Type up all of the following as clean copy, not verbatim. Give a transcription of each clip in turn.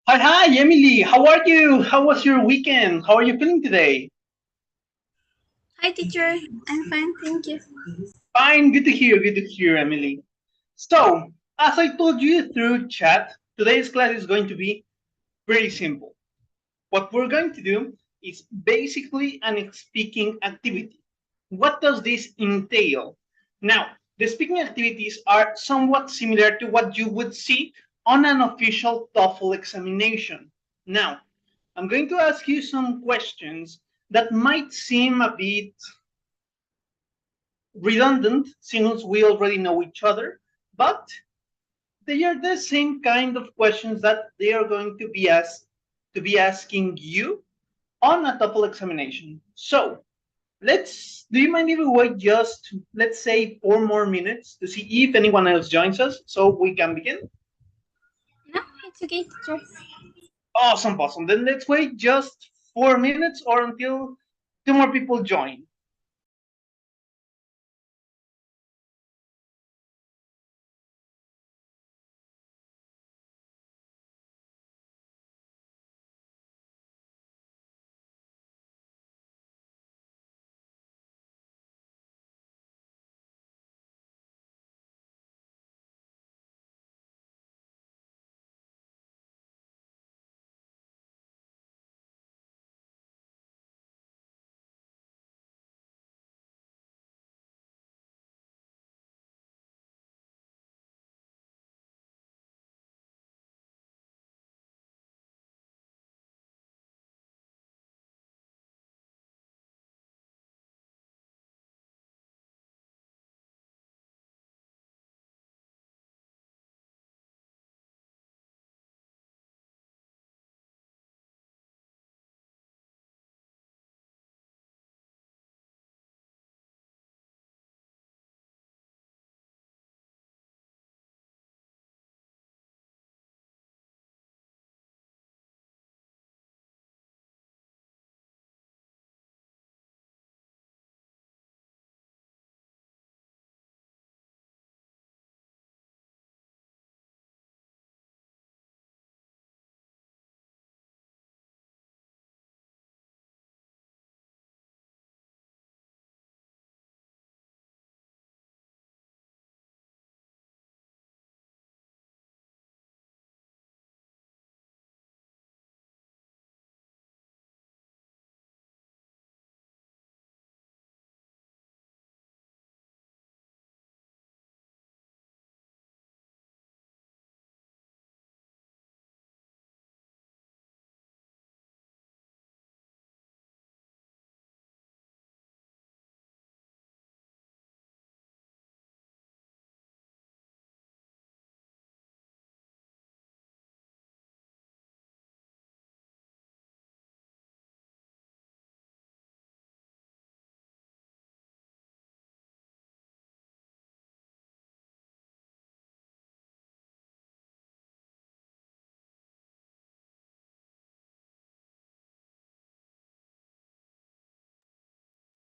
Hi, Emily. How are you? How was your weekend? How are you feeling today? Hi, teacher. I'm fine, thank you. Fine. Good to hear. Good to hear, Emily. So, as I told you through chat, today's class is going to be very simple. What we're going to do is basically an speaking activity. What does this entail? Now, the speaking activities are somewhat similar to what you would see on an official TOEFL examination. Now, I'm going to ask you some questions that might seem a bit redundant since we already know each other, but they are the same kind of questions that they are going to be asking you on a TOEFL examination. So do you mind if we wait just, let's say, 4 more minutes to see if anyone else joins us so we can begin? No, it's okay, teacher. Awesome, awesome. Then let's wait just 4 minutes or until two more people join.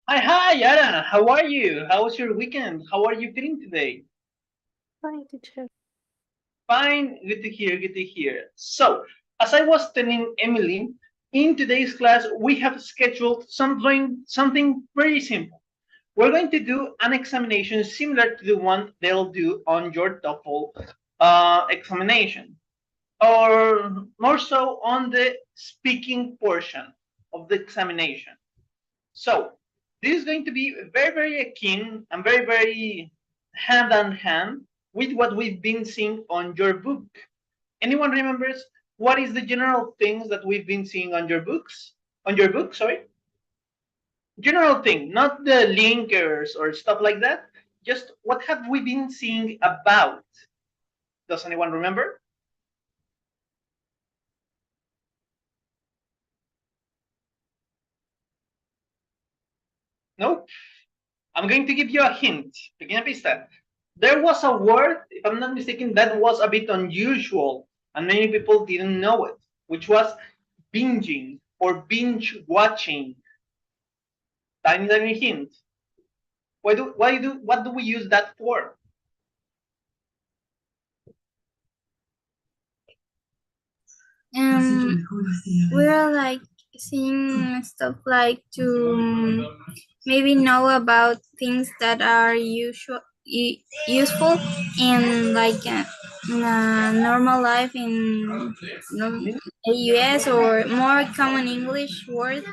Hi, Yara. How are you? How was your weekend? How are you feeling today? Fine, teacher. Fine, good to hear, good to hear. So, as I was telling Emily, in today's class we have scheduled something very simple. We're going to do an examination similar to the one they'll do on your TOEFL examination, or more so on the speaking portion of the examination. So, this is going to be very, very akin and very, very hand in hand with what we've been seeing on your book. Anyone remembers what is the general things that we've been seeing on your books? On your book, sorry? General thing, not the linkers or stuff like that. Just what have we been seeing about? Does anyone remember? No? I'm going to give you a hint. Pequeña pista. There was a word, if I'm not mistaken, that was a bit unusual and many people didn't know it, which was binging or binge watching. Tiny, tiny hint. What do we use that for? We're like seeing stuff like to maybe know about things that are useful in like in a normal life in the US or more common English words.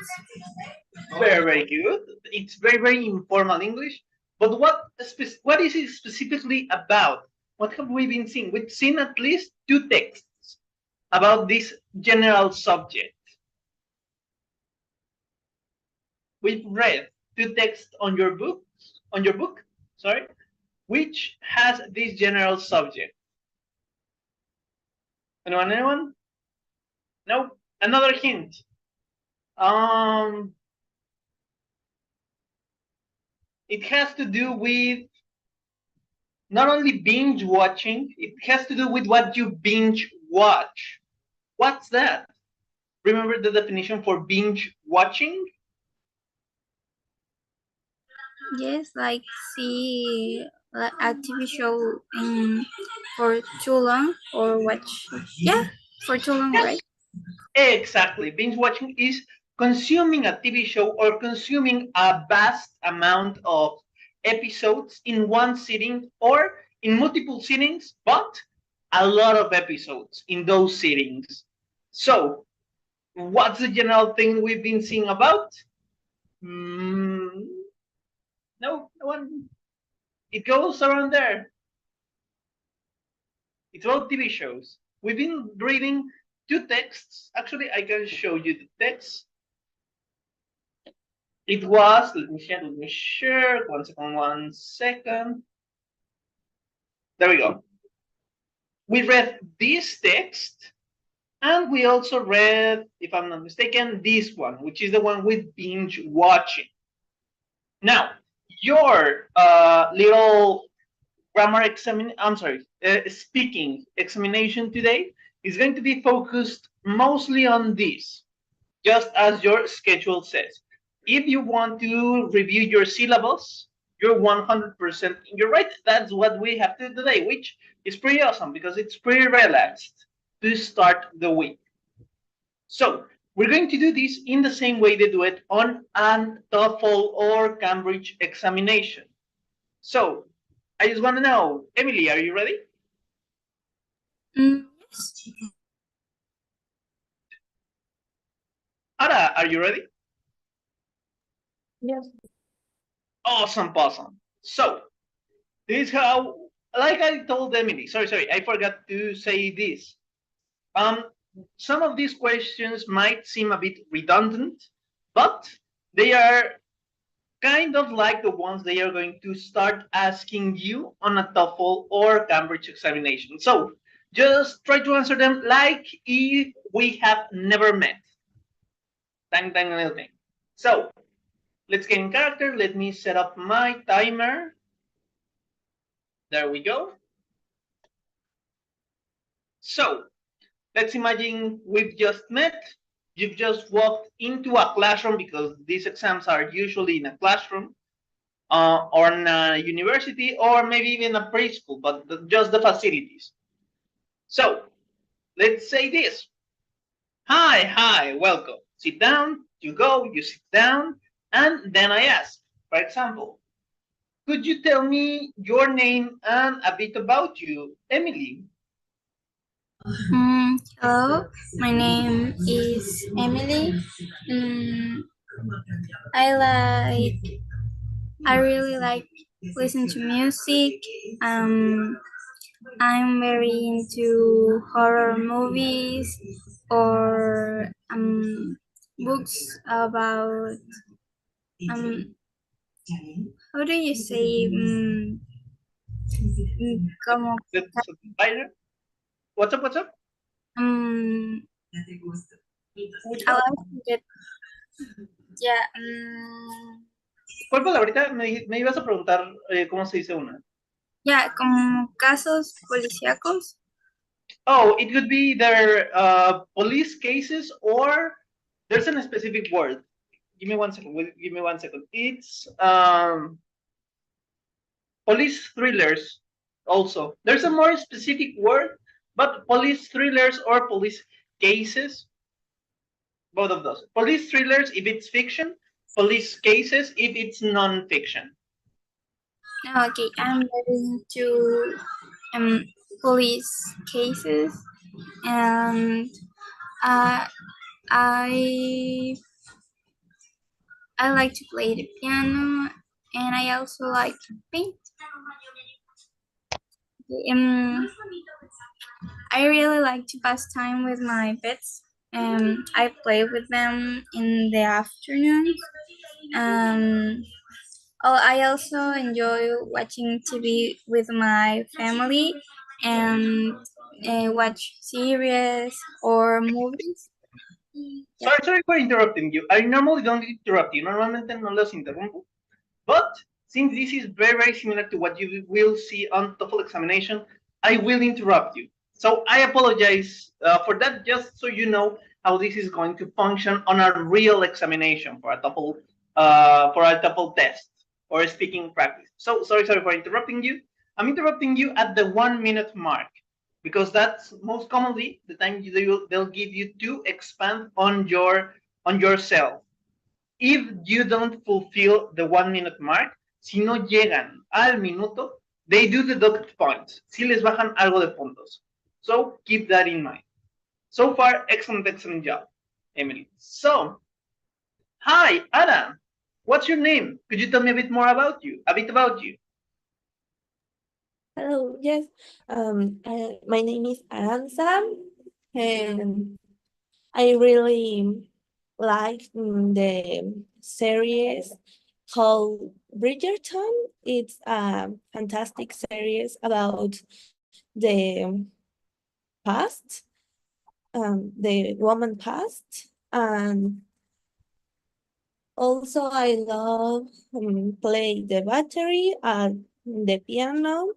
Very, very good. It's very, very informal English. But what is it specifically about? What have we been seeing? We've seen at least 2 texts about this general subject. We've read 2 texts on your book, sorry, which has this general subject. Anyone? No? Another hint. It has to do with not only binge watching, it has to do with what you binge watch. What's that? Remember the definition for binge watching? Yes, like see a TV show for too long or watch. Yeah, for too long, Yes, right? exactly. Binge watching is consuming a TV show or consuming a vast amount of episodes in one sitting or in multiple sittings, but a lot of episodes in those sittings. So, what's the general thing we've been seeing about? No one. It goes around there. It's all TV shows. We've been reading 2 texts. Actually, I can show you the text. It was, let me share. 1 second. There we go. We read this text, and we also read, if I'm not mistaken, this one, which is the one with binge watching. Now, your little speaking examination today is going to be focused mostly on this, just as your schedule says. If you want to review your syllabus, you're 100% you're right. That's what we have to do today, which is pretty awesome because it's pretty relaxed to start the week. So we're going to do this in the same way they do it on an TOEFL or Cambridge examination. So I just want to know, Emily, are you ready? Yes. Ara, are you ready? Yes. Awesome. So this is how, like I told Emily, sorry, I forgot to say this. Some of these questions might seem a bit redundant, but they are kind of like the ones they are going to start asking you on a TOEFL or Cambridge examination. So just try to answer them like if we have never met. Tang little thing. So let's get in character. Let me set up my timer. There we go. So let's imagine we've just met. You've just walked into a classroom because these exams are usually in a classroom or in a university or maybe even a preschool, but just the facilities. So let's say this. Hi, welcome. Sit down, you go, you sit down, and then I ask, for example, could you tell me your name and a bit about you, Emily? Hello, my name is Emily. I really like listen to music. I'm very into horror movies or books about how do you say como What's up? I like that, yeah. ¿Cuál palabrita me ibas a preguntar cómo se dice una? Yeah, como casos policíacos. Oh, it could be either police cases or there's a specific word. Give me 1 second. It's police thrillers also. There's a more specific word, but police thrillers or police cases, both of those. Police thrillers if it's fiction, police cases if it's non-fiction. Okay, I'm very into police cases, and uh, I I like to play the piano, and I also like to paint. Um, I really like to pass time with my pets. I play with them in the afternoon. Um, oh, I also enjoy watching TV with my family and watch series or movies. Yeah. Sorry for interrupting you. I normally don't interrupt you. Normalmente no los interrumpo. But since this is very similar to what you will see on TOEFL examination, I will interrupt you. So I apologize for that, just so you know how this is going to function on a real examination for a TOEFL test or speaking practice. So sorry for interrupting you. I'm interrupting you at the 1 minute mark because that's most commonly the time they'll give you to expand on yourself. If you don't fulfill the 1 minute mark, si no llegan al minuto, they do deduct points. Si les bajan algo de puntos. So keep that in mind. So far, excellent job, Emily. So, hi, Ada. What's your name? Could you tell me a bit about you? Hello, yes. My name is Aranza, and I really like the series called Bridgerton. It's a fantastic series about the past, the woman past, and also I love play the battery and the piano.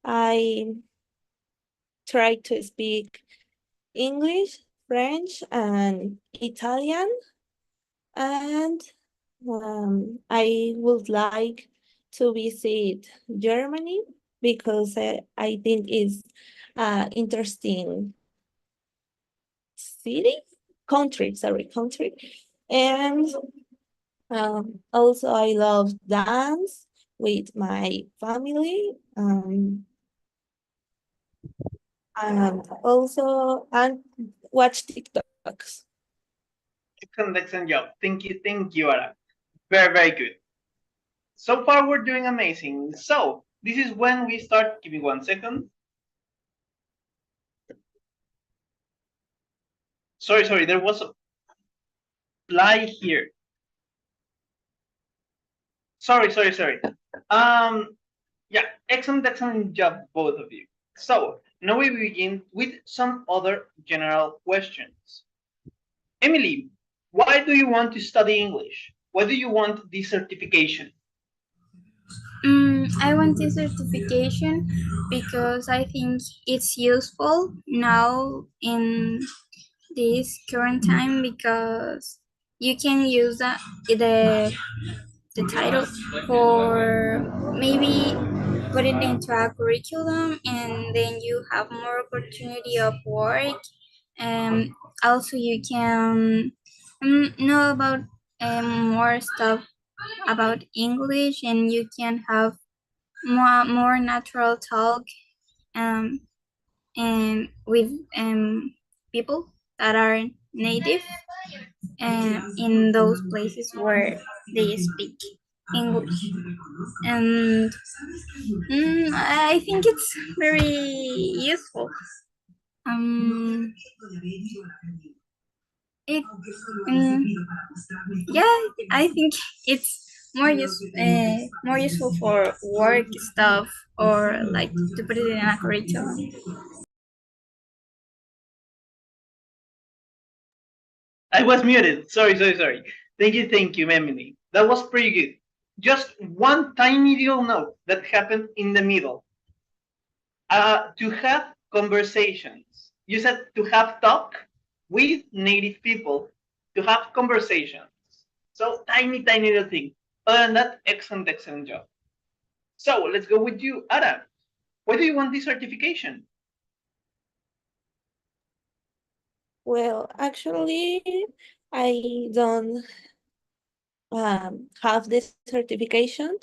I try to speak English, French, and Italian. And I would like to visit Germany because I think it's interesting country. And also I love dance with my family. And also and watch TikToks. Excellent job. Thank you, Ara. Very good. So far, we're doing amazing. So this is when we start. Give me 1 second. Sorry, there was a fly here. Sorry. Yeah, excellent job, both of you. So now we begin with some other general questions. Emily, why do you want to study English? Why do you want this certification? I want this certification because I think it's useful now in this current time because you can use the title for maybe put it into a curriculum, and then you have more opportunity of work, and also you can know about more stuff about English, and you can have more natural talk um, and with people that are native in those places where they speak English. And I think it's very useful. It, yeah, I think it's more useful for work stuff or like to put it in a curriculum. I was muted. Sorry. Thank you, Emily. That was pretty good. Just one tiny little note that happened in the middle. To have conversations. You said to have talk with native people, to have conversations. So tiny little thing. Other than that, excellent job. So let's go with you, Adam. Why do you want this certification? Well, actually, I don't have this certification,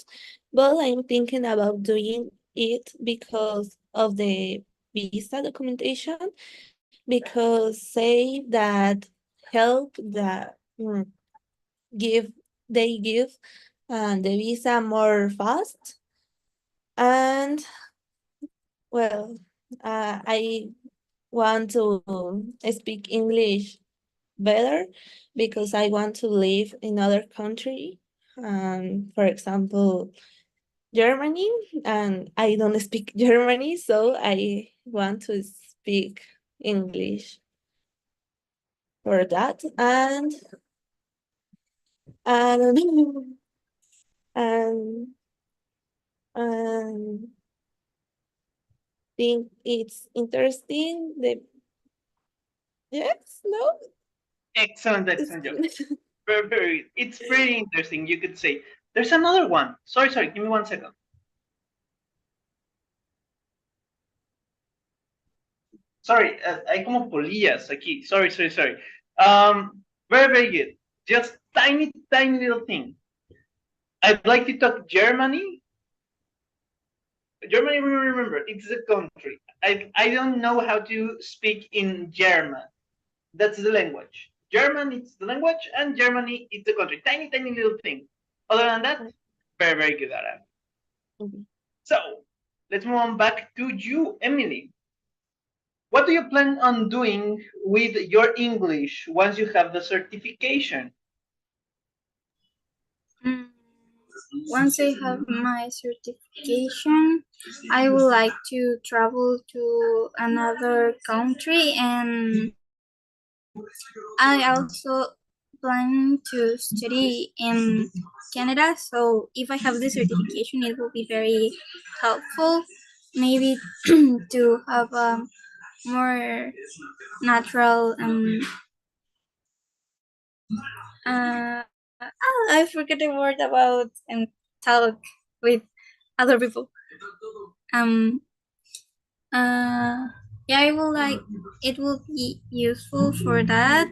but I'm thinking about doing it because of the visa documentation, because say that help that give they give the visa more fast. And well, I want to speak English better because I want to live in other country. For example, Germany, and I don't speak Germany, so I want to speak English for that. And and and think it's interesting. The yes, no, Excellent, it's excellent job. Very, very. It's pretty interesting. You could say. There's another one. Sorry, sorry. Give me 1 second. Sorry, hay como polillas aquí. Sorry, sorry, sorry. Very, very good. Just tiny, tiny little thing. I'd like to talk Germany. Germany, remember, it's a country. I don't know how to speak in German. That's the language. German is the language, and Germany is the country. Tiny, tiny little thing. Other than that, very, very good at it. Mhm. So let's move on back to you, Emily. What do you plan on doing with your English once you have the certification? Mm, Once I have my certification, I would like to travel to another country, and I also plan to study in Canada. So if I have the certification, it will be very helpful. Maybe to have a more natural I forget the word about talk with other people. Um yeah, I will like it will be useful for that.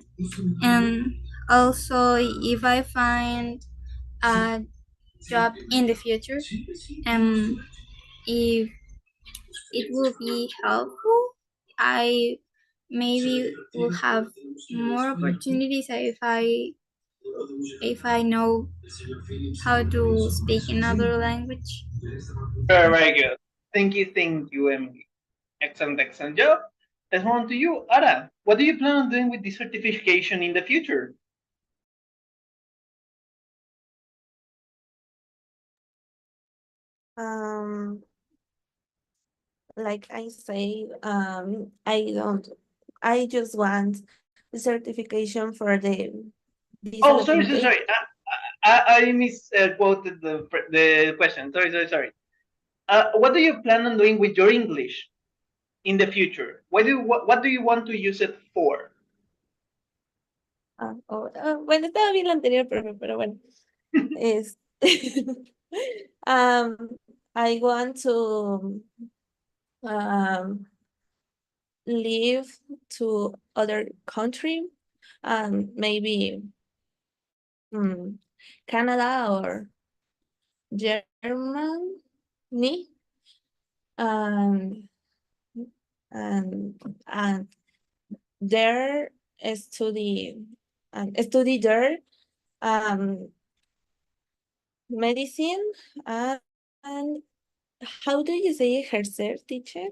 And also if I find a job in the future, if it will be helpful, I maybe will have more opportunities if I know how to speak another language. Very, very good. Thank you, Emily. Excellent, excellent job. Let's move on to you, Ara. What do you plan on doing with this certification in the future? Um, like I say, I just want the certification for the visa Oh, sorry, sorry, documentation. sorry. I misquoted the question. Sorry, sorry, sorry. What do you plan on doing with your English in the future? What do you want to use it for? Bueno, estaba bien la anterior, pero bueno. Es, um, I want to live to other country, maybe Canada or Germany, um, and there study there um, medicine and how do you say ejercer, teacher?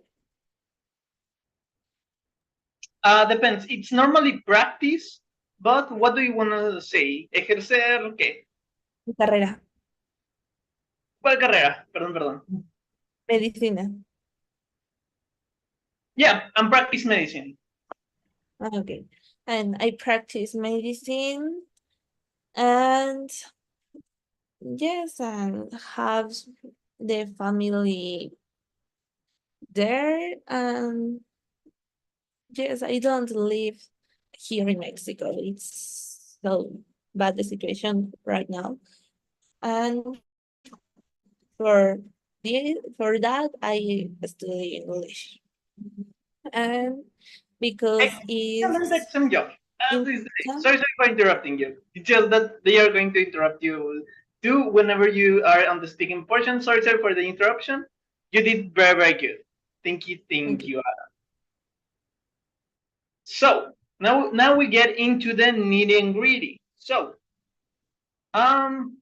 Depends. It's normally practice, but what do you want to say? Ejercer, ¿qué? Carrera, ¿Cuál carrera? Perdón, perdón. medicina. Yeah, and practice medicine. Okay, and I practice medicine and yes, and have the family there. And yes, I don't live here in Mexico. It's so bad the situation right now. And for that, I study English. And because Excellent, it's excellent job. As is the important. sorry for interrupting you. It's just that they are going to interrupt you too whenever you are on the speaking portion. Sorry, sir, for the interruption. You did very, very good. Thank you, thank Okay. you. So now we get into the nitty and gritty. So um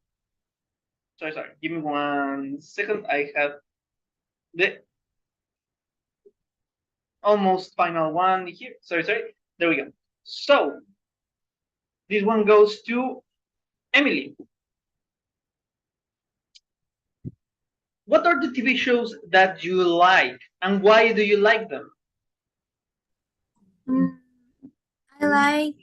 sorry, give me 1 second. I have the almost final one here. Sorry. There we go. So this one goes to Emily. What are the TV shows that you like and why do you like them? I like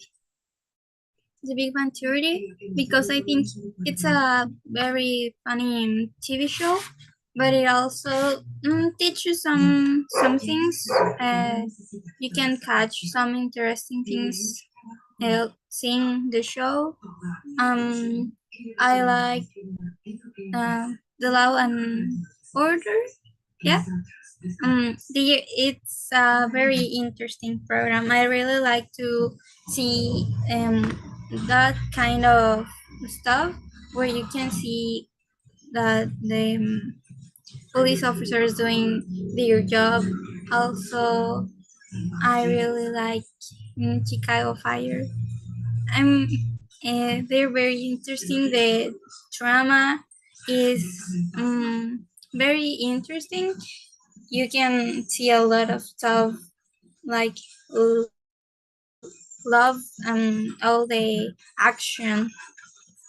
The Big Bang Theory because I think it's a very funny TV show, but it also teaches some things. You can catch some interesting things seeing the show. I like The Law and Order. Yeah. It's a very interesting program. I really like to see that kind of stuff where you can see that the police officers doing their job. Also, I really like Chicago Fire. I'm they're very interesting. The drama is very interesting. You can see a lot of stuff like love and all the action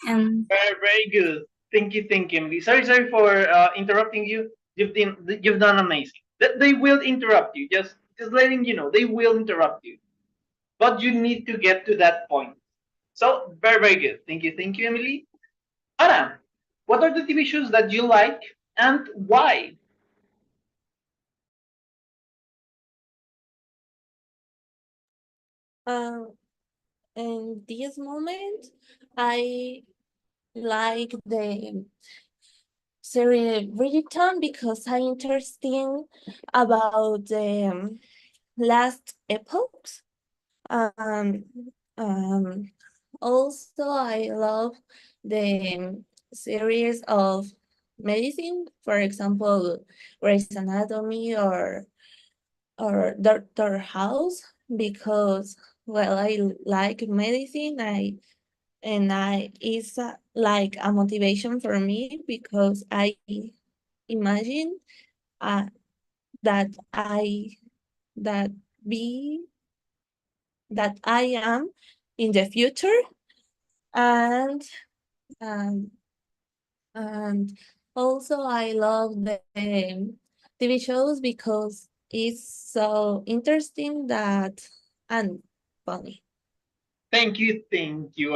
and Very, very good. Thank you, Emily. Sorry for interrupting you. You've done amazing. They will interrupt you. Just letting you know, they will interrupt you. But you need to get to that point. So very, very good. Thank you, Emily. Anna, what are the TV shows that you like and why? In this moment, I like the series Bridgerton because I'm interested about the last epochs. Um, um, Also, I love the series of medicine, for example, Grey's Anatomy or Doctor House, because well, I like medicine. I it's like a motivation for me because I imagine uh, that I that be that I am in the future, and um, and also I love the TV shows because it's so interesting that and funny. Thank you,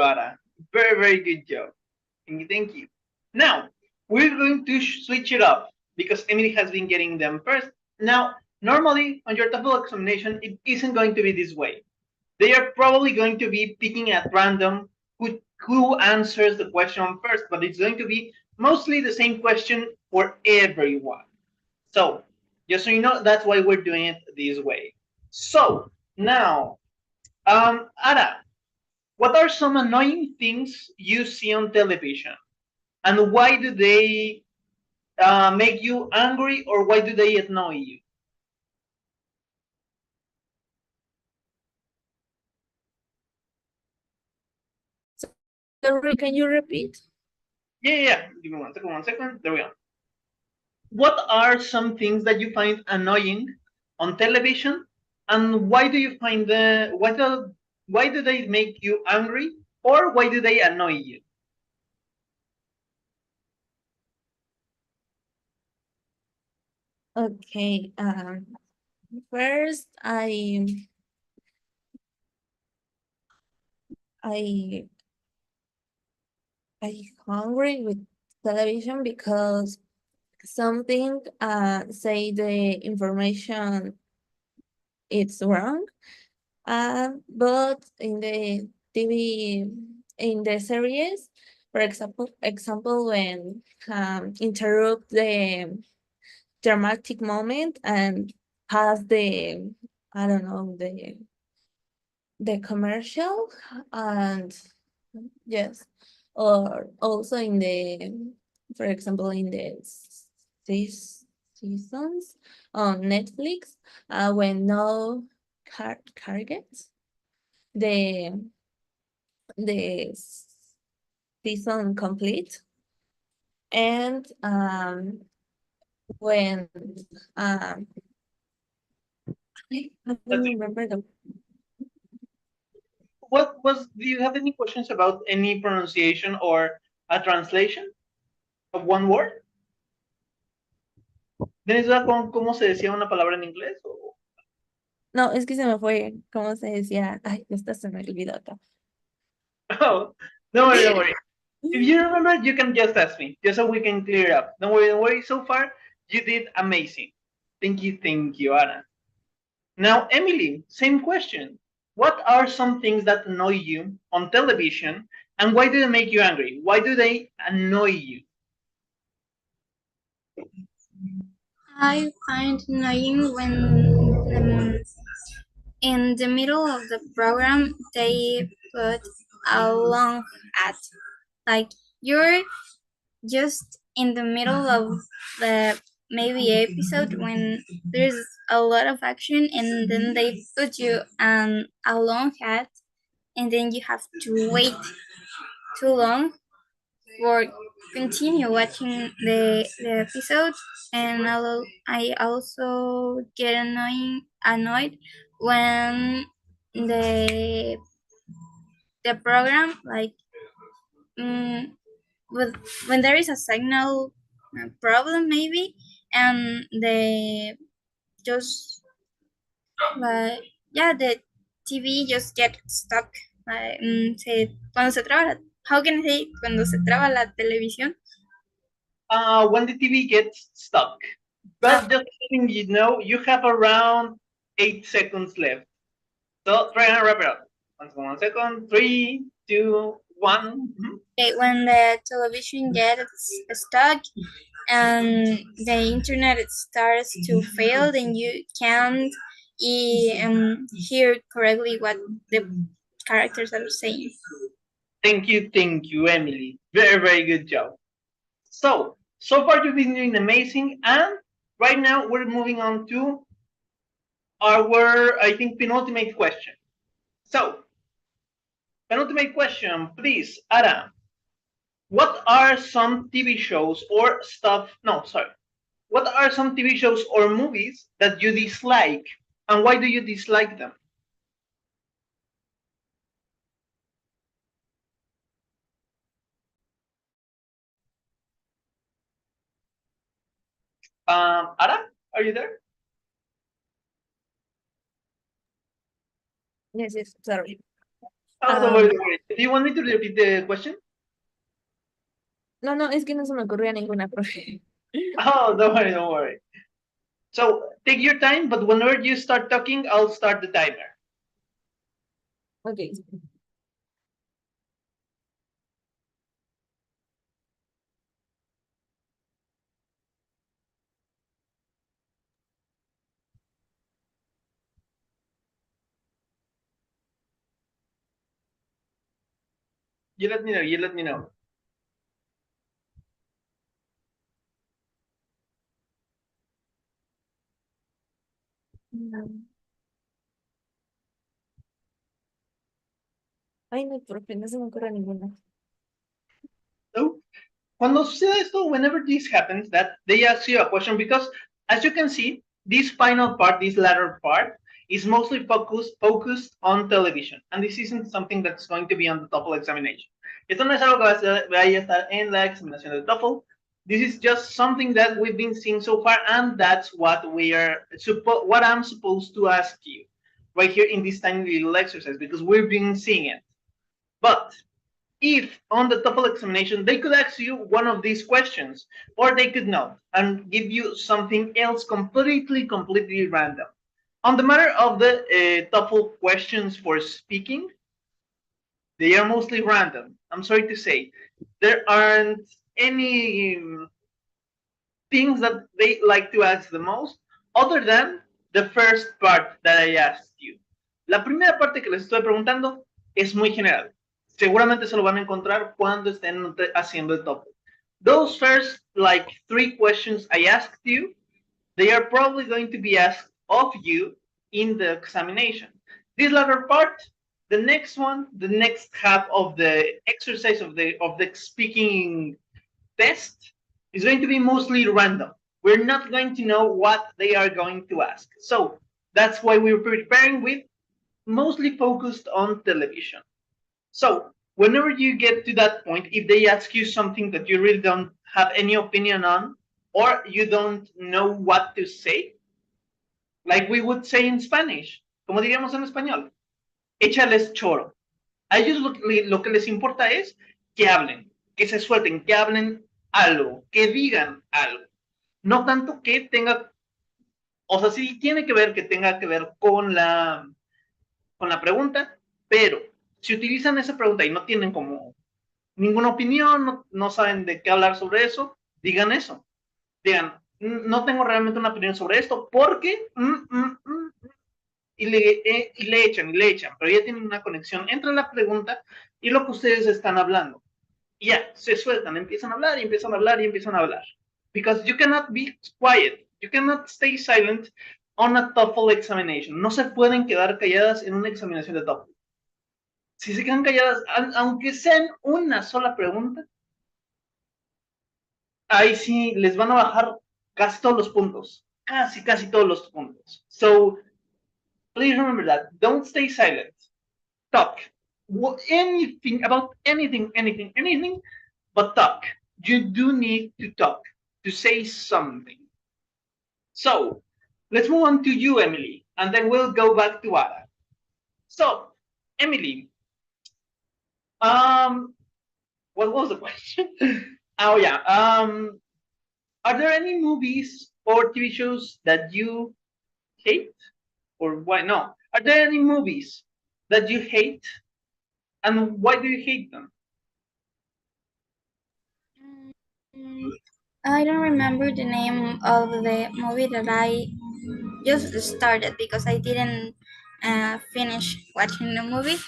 Ara. Very, very good job. Thank you. Now, we're going to switch it up because Emily has been getting them first. Now, normally on your TOEFL examination, it isn't going to be this way. They are probably going to be picking at random who answers the question first, but it's going to be mostly the same question for everyone. So, just so you know, that's why we're doing it this way. So, now, Ara, what are some annoying things you see on television? And why do they make you angry or why do they annoy you? Sorry, can you repeat? Yeah. Give me 1 second. There we go. What are some things that you find annoying on television, and why do you find why do they make you angry or why do they annoy you? Okay. First, I I hungry with television because something say the information it's wrong. But in the TV in the series, for example when interrupt the dramatic moment and pass I don't know, the commercial, and yes, or also in the, for example, in the seasons on Netflix, when no targets the the season complete, and when I don't remember the. Do you have any questions about any pronunciation or a translation of one word? ¿Tienes duda con cómo se decía una palabra en inglés? No, es que se me fue, ¿cómo se decía? Ay, esta se me olvidó acá. Oh, don't worry, don't worry. If you remember, you can just ask me, just so we can clear it up. Don't worry, don't worry. So far, you did amazing. Thank you, Anna. Now, Emily, same question. What are some things that annoy you on television, and why do they make you angry? Why do they annoy you? I find annoying when in the middle of the program they put a long ad. Like you're just in the middle of the maybe episode when there's a lot of action, and then they put you on a long ad, and then you have to wait too long for continue watching the episode. And I also get annoyed when the the program like with when there is a signal problem maybe, and they just like yeah, the TV just get stuck, like, cuando se traba how can I say cuando se traba la televisión. When the TV gets stuck. But just letting you know, you have around 8 seconds left. So try and wrap it up. 1 second, 3, 2, 1. Okay, when the television gets stuck and the internet starts to fail, then you can't hear correctly what the characters are saying. Thank you, Emily. Very good job. So far you've been doing amazing, and right now we're moving on to our, I think, penultimate question. So, penultimate question, please, Adam. What are some TV shows or stuff? No, sorry. What are some TV shows or movies that you dislike, and why do you dislike them? Adam, are you there? Yes, sorry. Oh, don't worry, don't worry. Do you want me to repeat the question? No, es que no se me ocurría ninguna, profe. Oh, don't worry, don't worry. So take your time, but whenever you start talking, I'll start the timer. Okay. You let me know. Ay, no, profe, no se me ocurre ninguna. So, cuando sucede esto, whenever this happens, that they ask you a question, because as you can see, this final part, this latter part, is mostly focused on television, and this isn't something that's going to be on the TOEFL examination. Esto no es algo que vaya a estar en la examinación del TOEFL. This is just something that we've been seeing so far, and that's what what I'm supposed to ask you right here in this tiny little exercise, because we've been seeing it. But if on the TOEFL examination they could ask you one of these questions, or they could not and give you something else completely random. On the matter of the TOEFL questions for speaking, they are mostly random. I'm sorry to say, there aren't any things that they like to ask the most, other than the first part that I asked you. La primera parte que les estoy preguntando es muy general. Seguramente se lo van a encontrar cuando estén haciendo el topic. Those first, like 3 questions I asked you, they are probably going to be asked of you in the examination. This latter part, the next one, the next half of the exercise of the speaking test is going to be mostly random. We're not going to know what they are going to ask. So that's why we're preparing with mostly focused on television. So whenever you get to that point, if they ask you something that you really don't have any opinion on, or you don't know what to say, like we would say in Spanish, como diríamos en español, échales choro. A ellos lo que les importa es que hablen, que se suelten, que hablen algo, que digan algo. No tanto que tenga, o sea, sí tiene que ver que tenga que ver con la pregunta, pero si utilizan esa pregunta y no tienen como ninguna opinión, no saben de qué hablar sobre eso, digan eso. Digan, no tengo realmente una opinión sobre esto porque y le echan, pero ya tienen una conexión entre la pregunta y lo que ustedes están hablando. Y ya, se sueltan, empiezan a hablar y empiezan a hablar y empiezan a hablar. Because you cannot be quiet, you cannot stay silent on a TOEFL examination. No se pueden quedar calladas en una examinación de TOEFL. Si se quedan calladas, aunque sean una sola pregunta, ahí sí les van a bajar casi todos los puntos. Casi todos los puntos. So, please remember that. Don't stay silent. Talk. Anything about anything, but talk. You do need to talk, to say something. So, let's move on to you, Emily, and then we'll go back to Ada. So, Emily, what was the question? Oh yeah. Are there any movies or TV shows that you hate, or why not? Are there any movies that you hate, and why do you hate them? I don't remember the name of the movie that I just started because I didn't finish watching the movie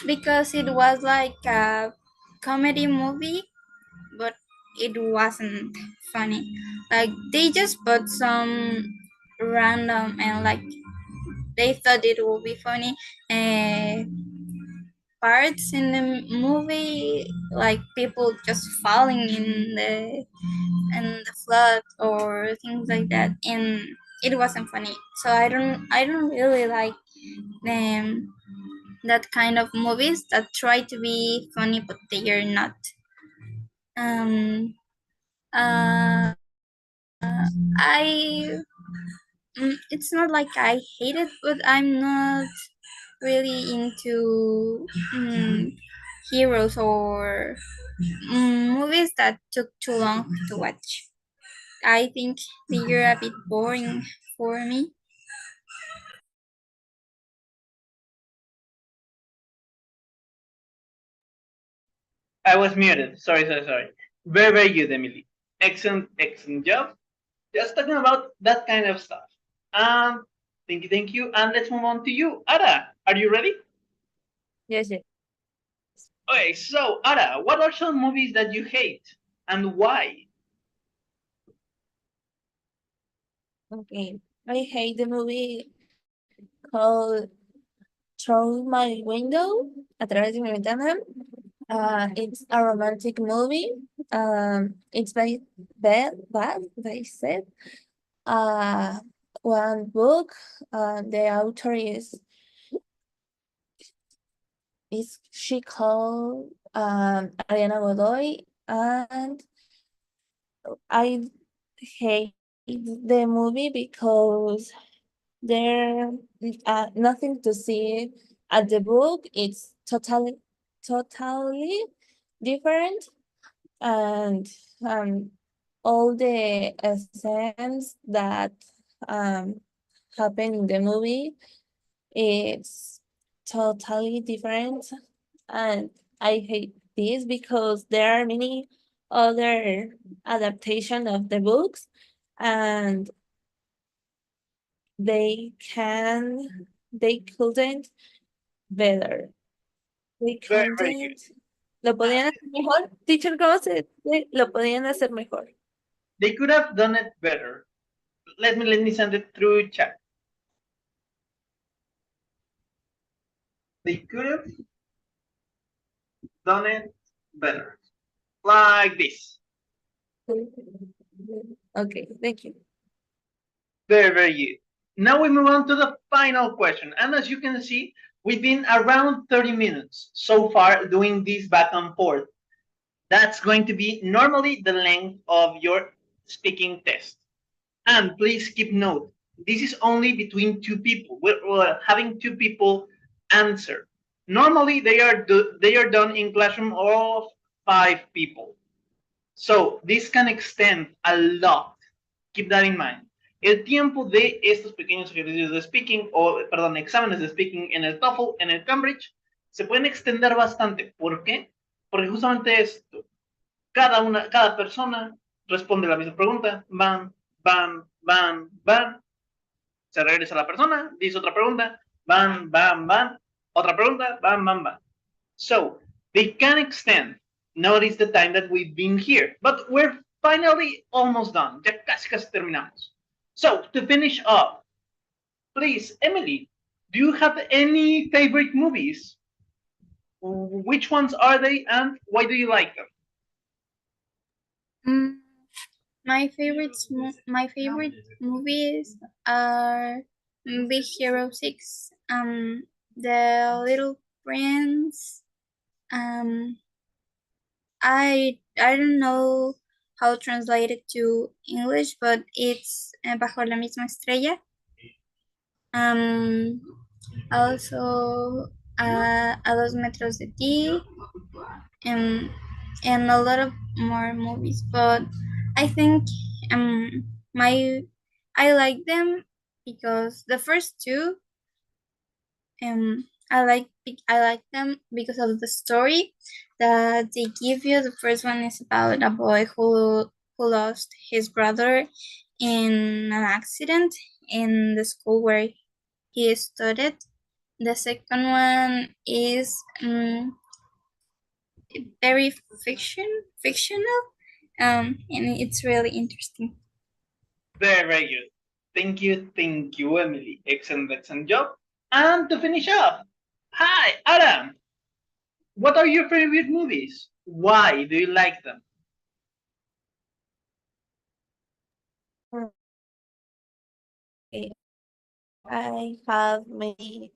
because it was like a comedy movie, but it wasn't funny. Like they just put some random and like they thought it would be funny parts in the movie, like people just falling in the flood or things like that, and it wasn't funny. So I don't really like them that kind of movies that try to be funny but they are not. Um I it's not like I hate it, but I'm not really into heroes or movies that took too long to watch. I think they're a bit boring for me. I was muted. Sorry. Very good, Emily. Excellent job. Just talking about that kind of stuff. Thank you. And let's move on to you. Ada, are you ready? Yes, yes. Okay, so Ada, what are some movies that you hate and why? Okay. I hate the movie called Through My Window, A través de mi ventana. It's a romantic movie. It's by Bad, they said. One book. The author is she called Ariana Godoy, and I hate the movie because there nothing to see at the book. It's totally different, and all the scenes that happen in the movie, it's totally different, and I hate this because there are many other adaptation of the books, and they couldn't better. They Very, very good. couldn't. Lo podían hacer mejor. Teacher, ¿cómo se dice? Lo podían hacer mejor. They could have done it better. Let me send it through chat. They could have done it better. Like this. Okay, thank you. Very, very good. Now we move on to the final question. And as you can see, we've been around 30 minutes so far doing this back and forth. That's going to be normally the length of your speaking test. And please keep note, this is only between two people. We're having two people answer. Normally they are done in classroom of 5 people. So this can extend a lot. Keep that in mind. El tiempo de estos pequeños ejercicios de speaking, o perdón, exámenes de speaking en el TOEFL, en el Cambridge, se pueden extender bastante. ¿Por qué? Porque justamente esto, cada persona responde la misma pregunta, van, se regresa la persona, dice otra pregunta, van, otra pregunta, van. So, they can extend. Notice the time that we've been here, but we're finally almost done. Ya casi terminamos. So, to finish up, please, Emily, do you have any favorite movies? Which ones are they and why do you like them? My favorite movies are Big Hero 6, The Little Prince. I don't know how to translate it to English, but it's Bajo la misma estrella. Also A 2 metros de ti, and a lot of more movies, but I think I like them because the first two I like them because of the story that they give you. The first one is about a boy who lost his brother in an accident in the school where he studied. The second one is very fictional, and it's really interesting. Very, very good. Thank you, Emily. Excellent job. And to finish up, hi, Adam. What are your favorite movies? Why do you like them? Okay. I have many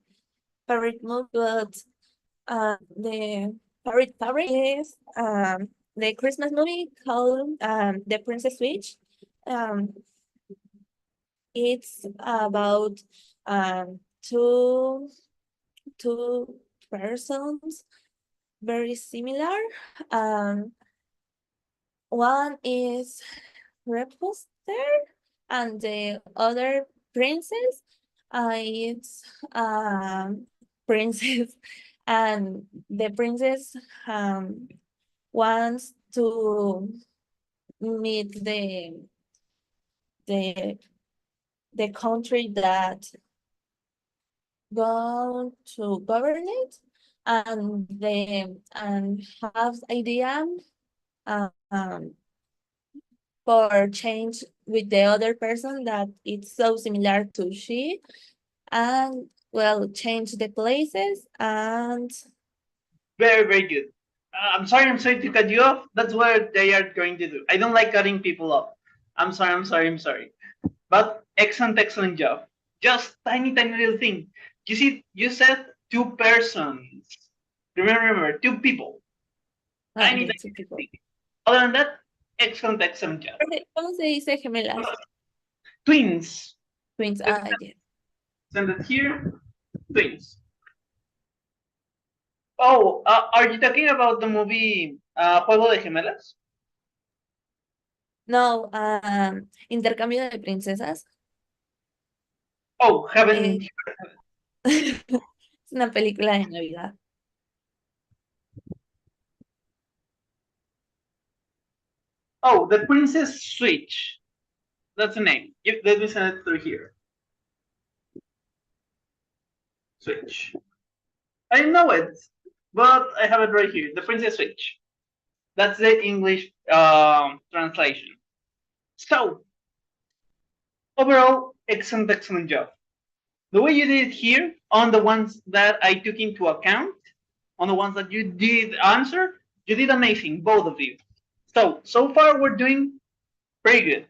favorite movie, but the favorite is the Christmas movie called The Princess Switch. It's about two persons very similar. One is Reposter and the other princess it's princess and the princess wants to meet the country that going to govern it and have idea for change with the other person that it's so similar to she, and well, change the places and very, very good. I'm sorry to cut you off. That's what they are going to do. I don't like cutting people off. I'm sorry. But excellent job. Just tiny little thing. You see, you said two persons. Remember, two people. Tiny two people. thing. Other than that, excellent job. ¿Cómo se dice gemelas? Twins. Twins. Yeah. Send it here. Twins. Oh, are you talking about the movie Juego de Gemelas? No, Intercambio de Princesas. Oh, Heaven. Es una película de Navidad. Oh, The Princess Switch. That's the name. Let me send it through here. Switch. I know it, but I have it right here. The Princess Switch. That's the English translation. So, overall, excellent job. The way you did it here, on the ones that I took into account, on the ones that you did answer, you did amazing, both of you. So far we're doing pretty good.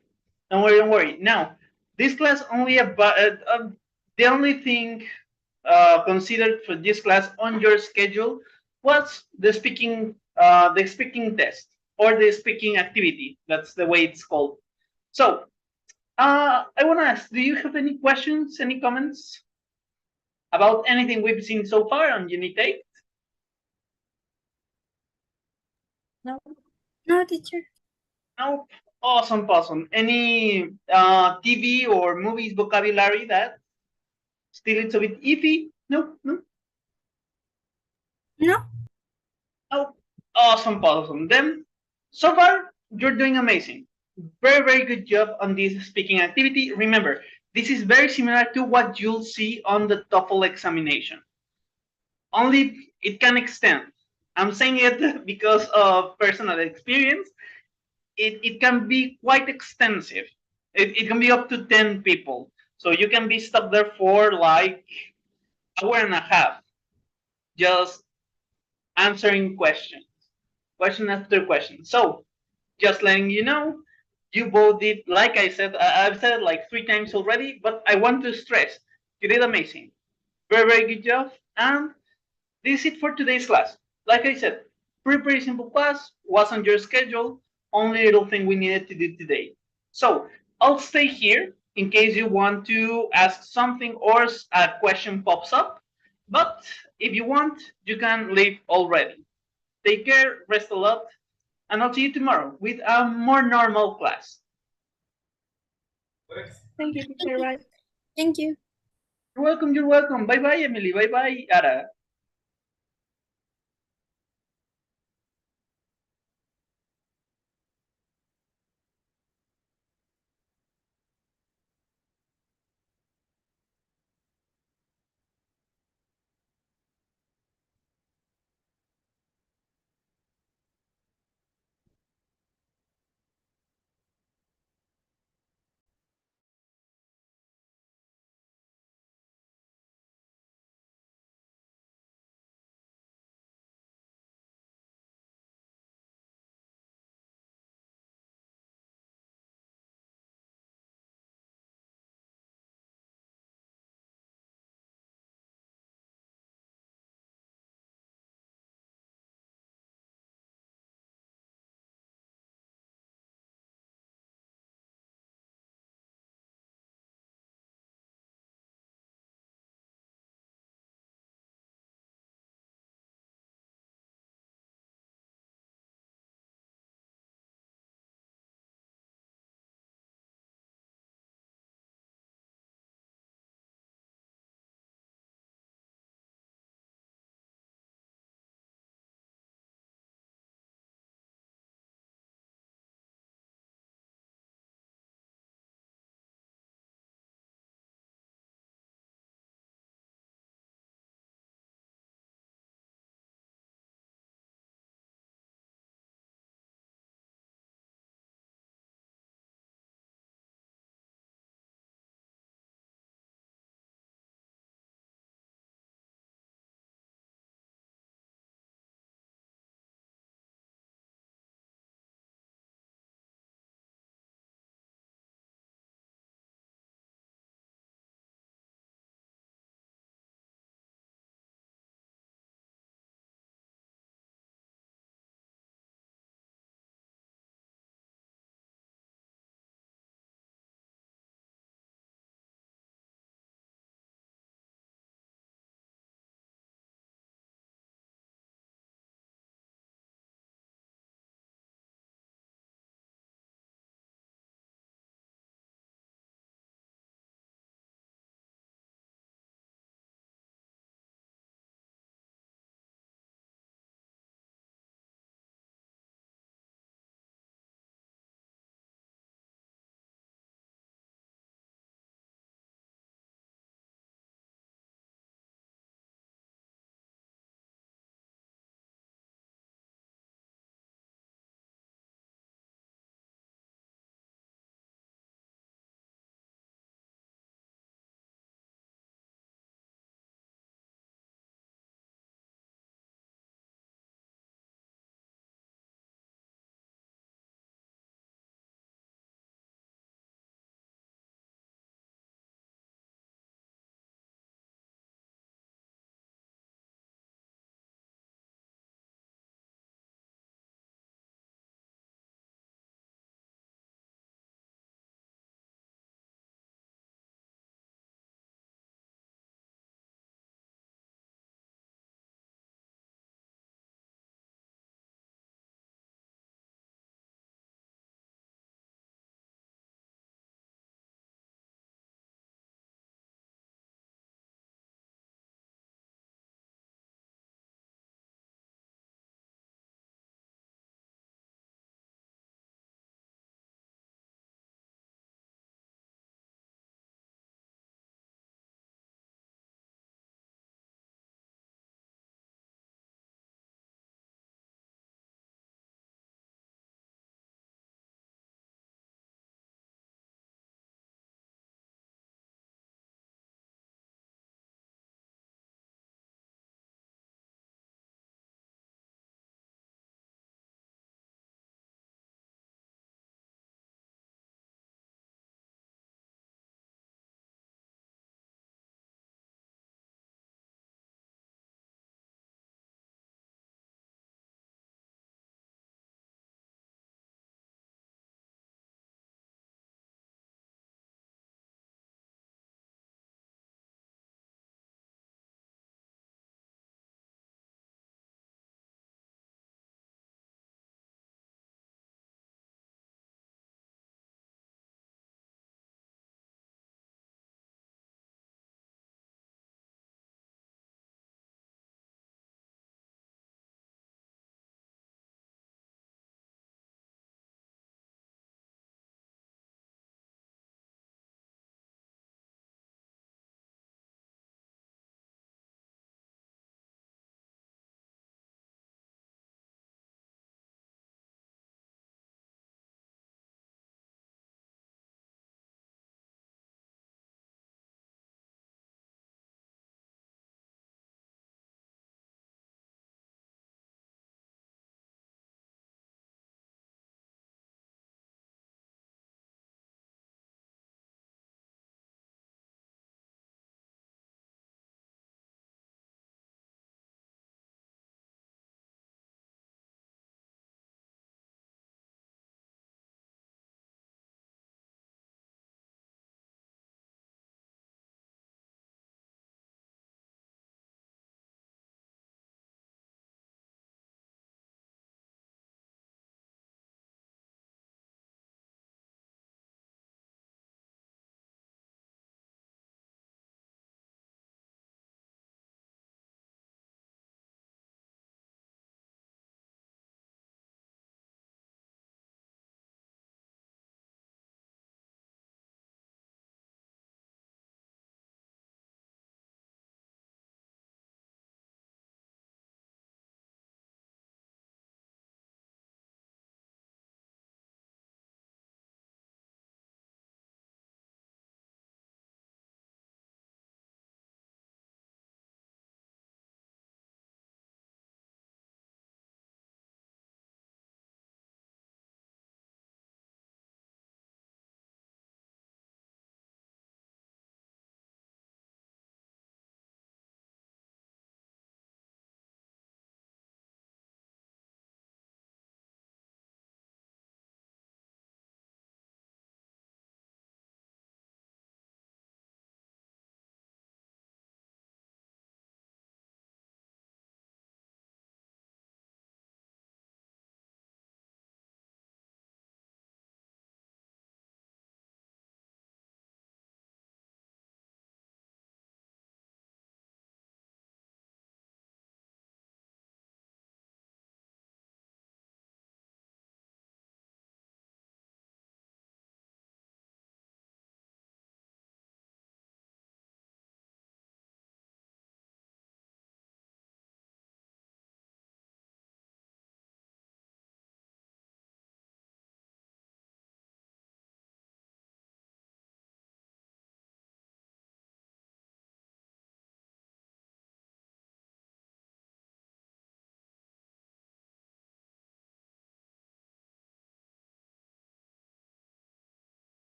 Don't worry. Now, this class only about the only thing considered for this class on your schedule was the speaking test or the speaking activity. That's the way it's called. So, I want to ask: do you have any questions, any comments about anything we've seen so far on Unit 8? No. No, teacher. Nope. Awesome. Any TV or movies vocabulary that still it's a bit iffy? No. No. Oh, awesome. Then, so far, you're doing amazing. Very good job on this speaking activity. Remember, this is very similar to what you'll see on the TOEFL examination. Only it can extend. I'm saying it because of personal experience. It can be quite extensive. It can be up to 10 people. So you can be stuck there for like an hour and a half, just answering question after question. So just letting you know, you both did, like I said, I've said it like 3 times already, but I want to stress, you did amazing. Very good job. And this is it for today's class. Like I said, pretty simple class, was on your schedule, only little thing we needed to do today. So I'll stay here in case you want to ask something or a question pops up. But if you want, you can leave already. Take care, rest a lot, and I'll see you tomorrow with a more normal class. Thank you, teacher. Bye. Thank you. You're welcome. Bye-bye, Emily. Bye-bye, Ara.